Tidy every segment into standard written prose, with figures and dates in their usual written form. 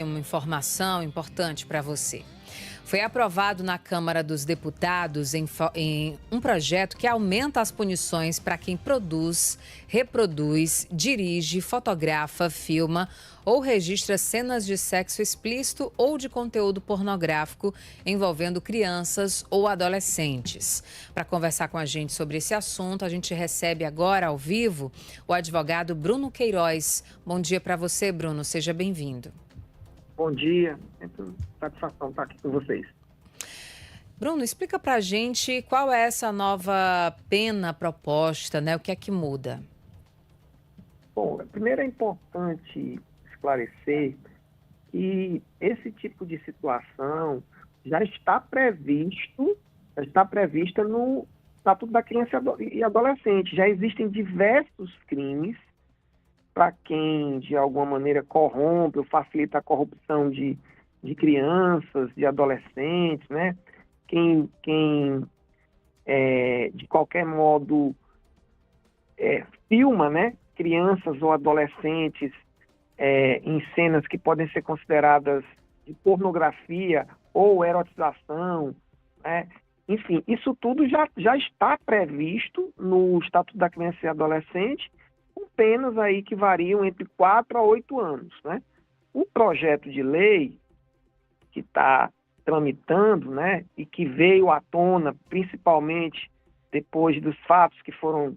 Uma informação importante para você. Foi aprovado na Câmara dos Deputados em um projeto que aumenta as punições para quem produz, reproduz, dirige, fotografa, filma ou registra cenas de sexo explícito ou de conteúdo pornográfico envolvendo crianças ou adolescentes. Para conversar com a gente sobre esse assunto, a gente recebe agora ao vivo o advogado Bruno Queiroz. Bom dia para você, Bruno. Seja bem-vindo. Bom dia, é uma satisfação estar aqui com vocês. Bruno, explica pra gente qual é essa nova pena proposta, né? O que é que muda? Bom, primeiro é importante esclarecer que esse tipo de situação já está prevista no Estatuto da Criança e Adolescente. Já existem diversos crimes para quem, de alguma maneira, corrompe ou facilita a corrupção de crianças, de adolescentes, né? Quem de qualquer modo, filma, né? Crianças ou adolescentes em cenas que podem ser consideradas de pornografia ou erotização, né? Enfim, isso tudo já está previsto no Estatuto da Criança e Adolescente, com penas aí que variam entre 4 a 8 anos, né? O projeto de lei que está tramitando, né, e que veio à tona principalmente depois dos fatos que foram,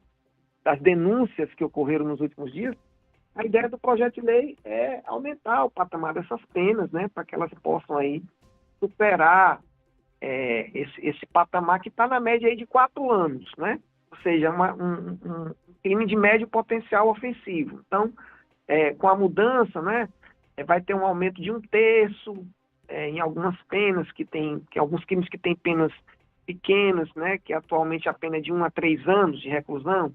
das denúncias que ocorreram nos últimos dias, a ideia do projeto de lei é aumentar o patamar dessas penas, né, para que elas possam aí superar esse patamar que está na média aí de 4 anos, né? Ou seja, um crime de médio potencial ofensivo. Então, com a mudança, né, vai ter um aumento de 1/3 em algumas penas alguns crimes que têm penas pequenas, né, que atualmente a pena é de 1 a 3 anos de reclusão.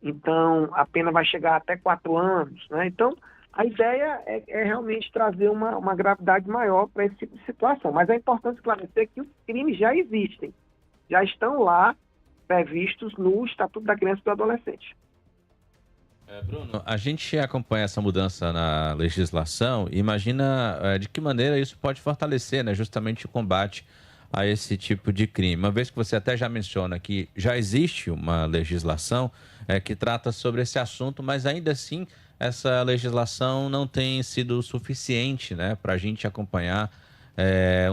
Então, a pena vai chegar até 4 anos, né? Então, a ideia é realmente trazer uma gravidade maior para esse tipo de situação. Mas é importante esclarecer que os crimes já existem, já estão lá previstos no Estatuto da Criança e do Adolescente. Bruno, a gente acompanha essa mudança na legislação e imagina de que maneira isso pode fortalecer, né, justamente o combate a esse tipo de crime. Uma vez que você até já menciona que já existe uma legislação que trata sobre esse assunto, mas ainda assim essa legislação não tem sido suficiente, né, para a gente acompanhar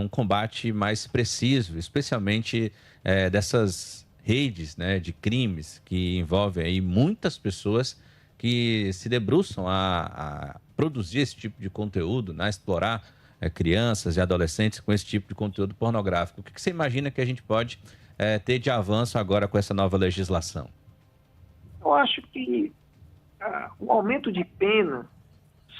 um combate mais preciso, especialmente dessas redes, né, de crimes que envolvem aí muitas pessoas que se debruçam a produzir esse tipo de conteúdo, né, a explorar crianças e adolescentes com esse tipo de conteúdo pornográfico. O que você imagina que a gente pode ter de avanço agora com essa nova legislação? Eu acho que o aumento de pena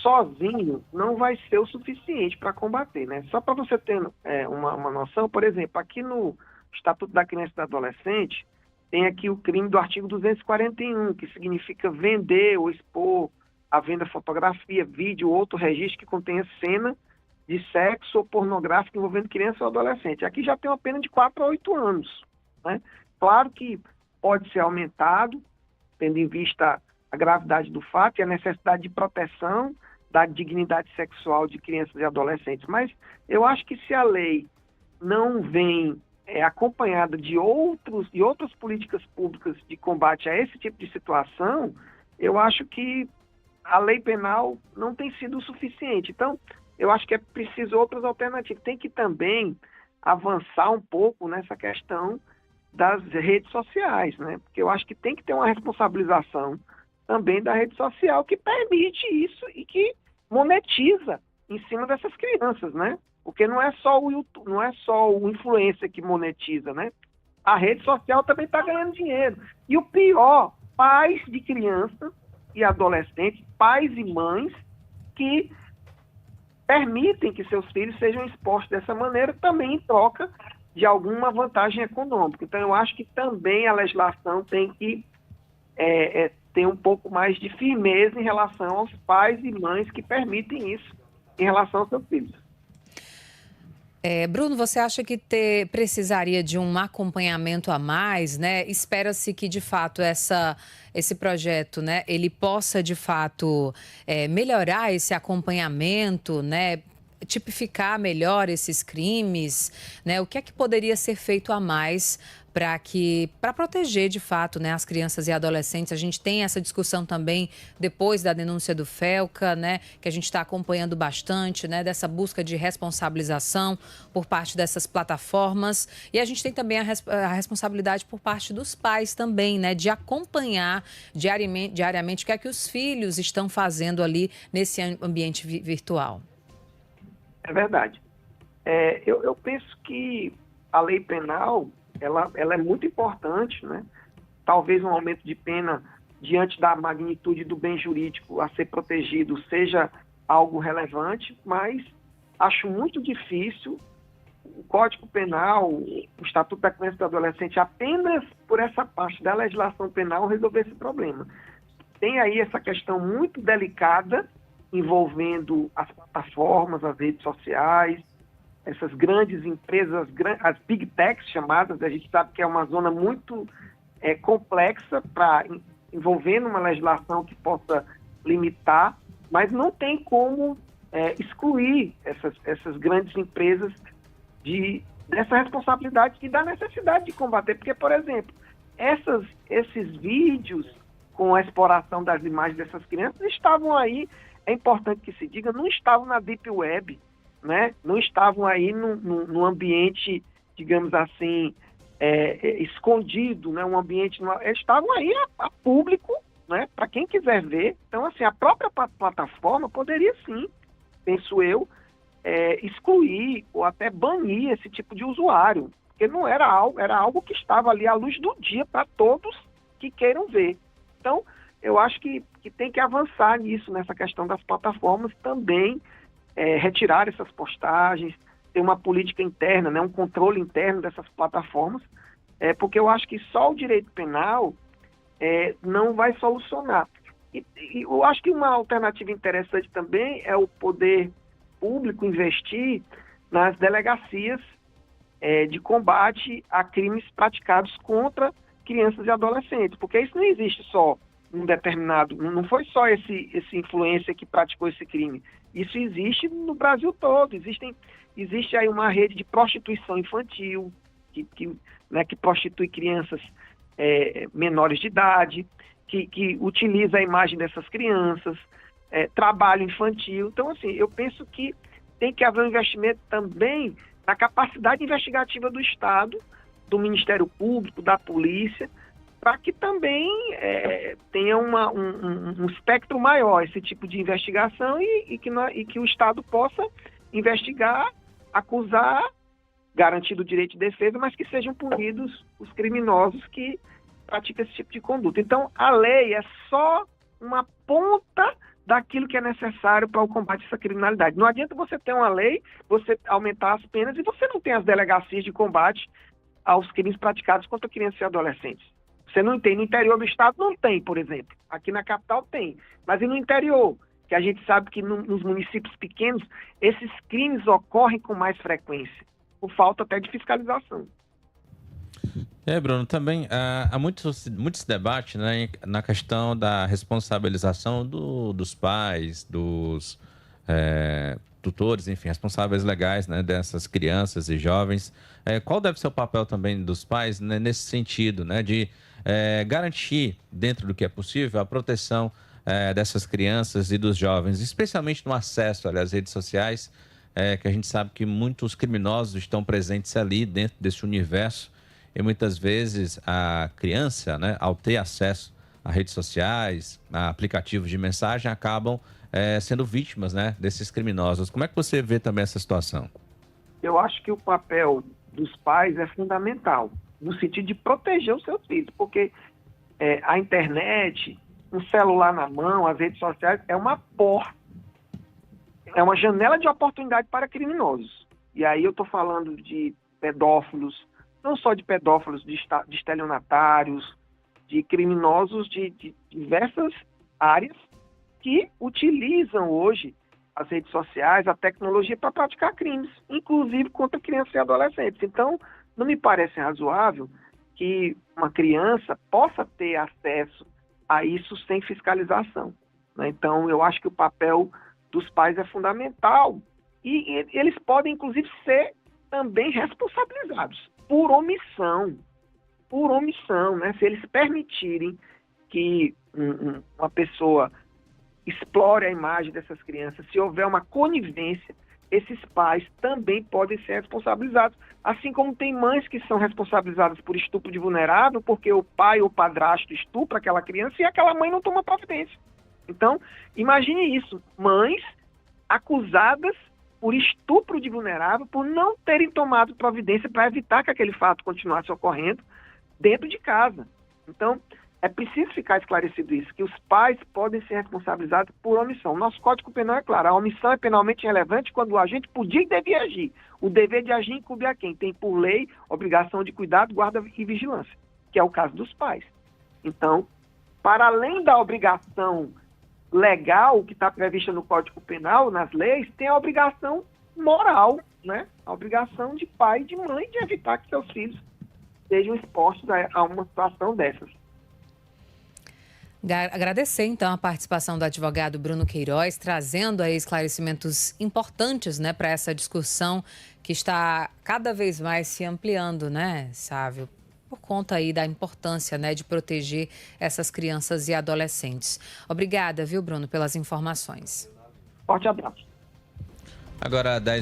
sozinho não vai ser o suficiente para combater, né? Só para você ter uma noção, por exemplo, aqui no Estatuto da Criança e do Adolescente, tem aqui o crime do artigo 241, que significa vender ou expor à venda fotografia, vídeo ou outro registro que contenha cena de sexo ou pornográfico envolvendo criança ou adolescente. Aqui já tem uma pena de 4 a 8 anos, né? Claro que pode ser aumentado, tendo em vista a gravidade do fato e a necessidade de proteção da dignidade sexual de crianças e adolescentes. Mas eu acho que se a lei não vem acompanhada de outras políticas públicas de combate a esse tipo de situação, eu acho que a lei penal não tem sido o suficiente. Então, eu acho que é preciso outras alternativas. Tem que também avançar um pouco nessa questão das redes sociais, né? Porque eu acho que tem que ter uma responsabilização também da rede social que permite isso e que monetiza em cima dessas crianças, né? Porque não é só o YouTube, não é só o influencer que monetiza, né? A rede social também está ganhando dinheiro. E o pior, pais de crianças e adolescentes, pais e mães que permitem que seus filhos sejam expostos dessa maneira, também em troca de alguma vantagem econômica. Então, eu acho que também a legislação tem que ter um pouco mais de firmeza em relação aos pais e mães que permitem isso em relação aos seus filhos. Bruno, você acha que precisaria de um acompanhamento a mais, né? Espera-se que, de fato, esse projeto, né, ele possa, de fato, melhorar esse acompanhamento, né? tipificar melhor esses crimes, né? O que é que poderia ser feito a mais para proteger de fato, né, as crianças e adolescentes? A gente tem essa discussão também depois da denúncia do Felca, né, que a gente está acompanhando bastante, né, dessa busca de responsabilização por parte dessas plataformas, e a gente tem também a responsabilidade por parte dos pais também, né, de acompanhar diariamente o que é que os filhos estão fazendo ali nesse ambiente virtual. É verdade. Eu penso que a lei penal ela é muito importante, né? Talvez um aumento de pena diante da magnitude do bem jurídico a ser protegido seja algo relevante, mas acho muito difícil o Código Penal, o Estatuto da Criança e do Adolescente, apenas por essa parte da legislação penal resolver esse problema. Tem aí essa questão muito delicada envolvendo as plataformas, as redes sociais, essas grandes empresas, as big techs chamadas, a gente sabe que é uma zona muito complexa envolvendo uma legislação que possa limitar, mas não tem como excluir essas grandes empresas dessa responsabilidade e da necessidade de combater. Porque, por exemplo, esses vídeos com a exploração das imagens dessas crianças estavam aí, é importante que se diga, não estavam na Deep Web, né? Não estavam aí no ambiente, digamos assim, escondido, né? Um ambiente, eles estavam aí a público, né? Para quem quiser ver. Então, assim, a própria plataforma poderia sim, penso eu, excluir ou até banir esse tipo de usuário, porque não era algo que estava ali à luz do dia para todos que queiram ver. Então, eu acho que tem que avançar nisso, nessa questão das plataformas também, retirar essas postagens, ter uma política interna, né, um controle interno dessas plataformas, porque eu acho que só o direito penal não vai solucionar. E eu acho que uma alternativa interessante também é o poder público investir nas delegacias de combate a crimes praticados contra crianças e adolescentes, porque isso não existe só um determinado, não foi só esse influencer que praticou esse crime, isso existe no Brasil todo, existe aí uma rede de prostituição infantil, que prostitui crianças menores de idade, que utiliza a imagem dessas crianças, trabalho infantil. Então, assim, eu penso que tem que haver um investimento também na capacidade investigativa do Estado, do Ministério Público, da Polícia, para que também tenha um espectro maior esse tipo de investigação e que o Estado possa investigar, acusar, garantindo o direito de defesa, mas que sejam punidos os criminosos que praticam esse tipo de conduta. Então, a lei é só uma ponta daquilo que é necessário para o combate a essa criminalidade. Não adianta você ter uma lei, você aumentar as penas e você não tem as delegacias de combate aos crimes praticados contra crianças e adolescentes. Você não tem. No interior do estado não tem, por exemplo. Aqui na capital tem. Mas e no interior? Que a gente sabe que nos municípios pequenos, esses crimes ocorrem com mais frequência, por falta até de fiscalização. Bruno, também há muito se debate, né, na questão da responsabilização dos pais, dos tutores, enfim, responsáveis legais, né, dessas crianças e jovens. Qual deve ser o papel também dos pais, né, nesse sentido, né, de garantir, dentro do que é possível, a proteção dessas crianças e dos jovens, especialmente no acesso às redes sociais, que a gente sabe que muitos criminosos estão presentes ali dentro desse universo e muitas vezes a criança, né, ao ter acesso a redes sociais, a aplicativos de mensagem, acabam sendo vítimas, né, desses criminosos. Como é que você vê também essa situação? Eu acho que o papel dos pais é fundamental, no sentido de proteger os seus filhos, porque a internet, um celular na mão, as redes sociais, é uma porta, é uma janela de oportunidade para criminosos. E aí eu estou falando de pedófilos, não só de pedófilos, de estelionatários, de criminosos de diversas áreas que utilizam hoje as redes sociais, a tecnologia para praticar crimes, inclusive contra crianças e adolescentes. Então, não me parece razoável que uma criança possa ter acesso a isso sem fiscalização, né? Então, eu acho que o papel dos pais é fundamental E eles podem, inclusive, ser também responsabilizados por omissão. Por omissão, né? Se eles permitirem que uma pessoa explore a imagem dessas crianças, se houver uma conivência, esses pais também podem ser responsabilizados. Assim como tem mães que são responsabilizadas por estupro de vulnerável, porque o pai ou o padrasto estupra aquela criança e aquela mãe não toma providência. Então, imagine isso, mães acusadas por estupro de vulnerável, por não terem tomado providência para evitar que aquele fato continuasse ocorrendo dentro de casa. Então, é preciso ficar esclarecido isso, que os pais podem ser responsabilizados por omissão. Nosso Código Penal é claro, a omissão é penalmente relevante quando o agente podia e devia agir. O dever de agir incumbe a quem tem, por lei, obrigação de cuidado, guarda e vigilância, que é o caso dos pais. Então, para além da obrigação legal que está prevista no Código Penal, nas leis, tem a obrigação moral, né? A obrigação de pai e de mãe de evitar que seus filhos sejam expostos a uma situação dessas. Agradecer, então, a participação do advogado Bruno Queiroz, trazendo aí esclarecimentos importantes, né, para essa discussão que está cada vez mais se ampliando, né, Sávio? Por conta aí da importância, né, de proteger essas crianças e adolescentes. Obrigada, viu, Bruno, pelas informações. Forte abraço. Agora, 10